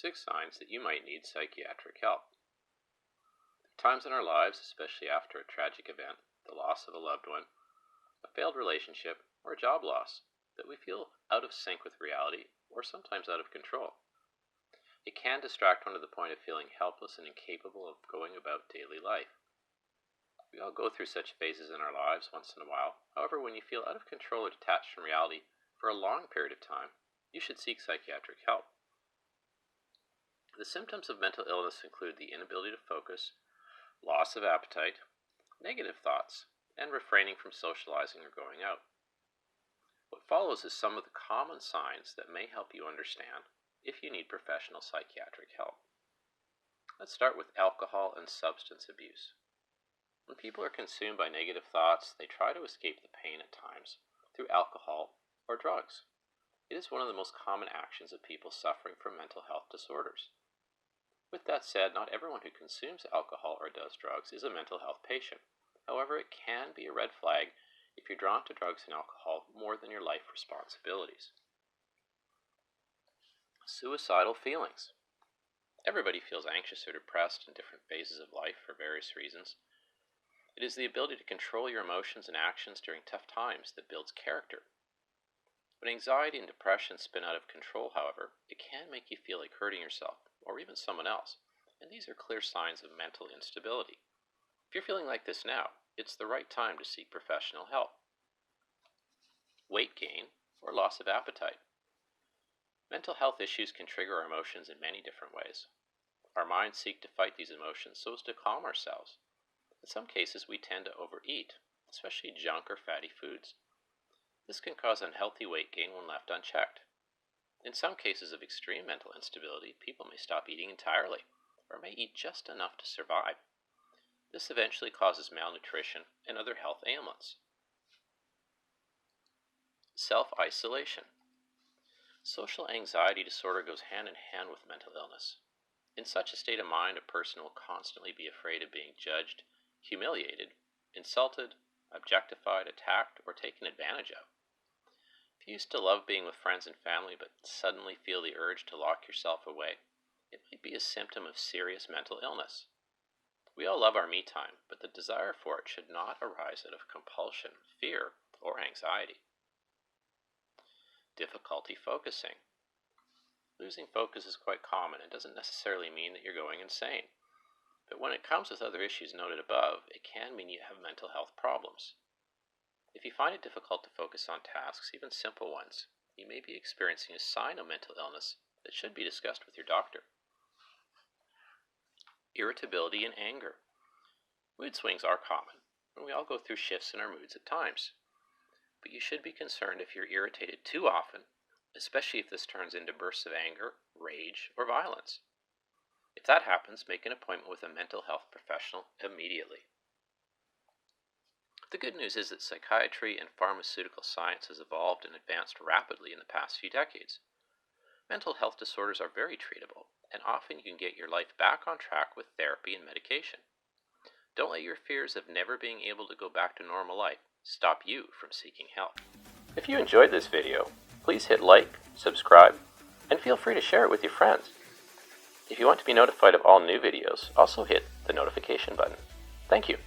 6 signs that you might need psychiatric help. There are times in our lives, especially after a tragic event, the loss of a loved one, a failed relationship, or a job loss, that we feel out of sync with reality or sometimes out of control. It can distract one to the point of feeling helpless and incapable of going about daily life. We all go through such phases in our lives once in a while. However, when you feel out of control or detached from reality for a long period of time, you should seek psychiatric help. The symptoms of mental illness include the inability to focus, loss of appetite, negative thoughts, and refraining from socializing or going out. What follows is some of the common signs that may help you understand if you need professional psychiatric help. Let's start with alcohol and substance abuse. When people are consumed by negative thoughts, they try to escape the pain at times through alcohol or drugs. It is one of the most common actions of people suffering from mental health disorders. With that said, not everyone who consumes alcohol or does drugs is a mental health patient. However, it can be a red flag if you're drawn to drugs and alcohol more than your life responsibilities. Suicidal feelings. Everybody feels anxious or depressed in different phases of life for various reasons. It is the ability to control your emotions and actions during tough times that builds character. When anxiety and depression spin out of control, however, it can make you feel like hurting yourself or even someone else, and these are clear signs of mental instability. If you're feeling like this now, it's the right time to seek professional help. Weight gain or loss of appetite. Mental health issues can trigger our emotions in many different ways. Our minds seek to fight these emotions so as to calm ourselves. In some cases, we tend to overeat, especially junk or fatty foods. This can cause unhealthy weight gain when left unchecked. In some cases of extreme mental instability, people may stop eating entirely, or may eat just enough to survive. This eventually causes malnutrition and other health ailments. Self-isolation. Social anxiety disorder goes hand in hand with mental illness. In such a state of mind, a person will constantly be afraid of being judged, humiliated, insulted, objectified, attacked, or taken advantage of. If you used to love being with friends and family but suddenly feel the urge to lock yourself away, it might be a symptom of serious mental illness. We all love our me time, but the desire for it should not arise out of compulsion, fear, or anxiety. Difficulty focusing. Losing focus is quite common and doesn't necessarily mean that you're going insane. But when it comes with other issues noted above, it can mean you have mental health problems. If you find it difficult to focus on tasks, even simple ones, you may be experiencing a sign of mental illness that should be discussed with your doctor. Irritability and anger. Mood swings are common, and we all go through shifts in our moods at times. But you should be concerned if you're irritated too often, especially if this turns into bursts of anger, rage, or violence. If that happens, make an appointment with a mental health professional immediately. The good news is that psychiatry and pharmaceutical science has evolved and advanced rapidly in the past few decades. Mental health disorders are very treatable, and often you can get your life back on track with therapy and medication. Don't let your fears of never being able to go back to normal life stop you from seeking help. If you enjoyed this video, please hit like, subscribe, and feel free to share it with your friends. If you want to be notified of all new videos, also hit the notification button. Thank you.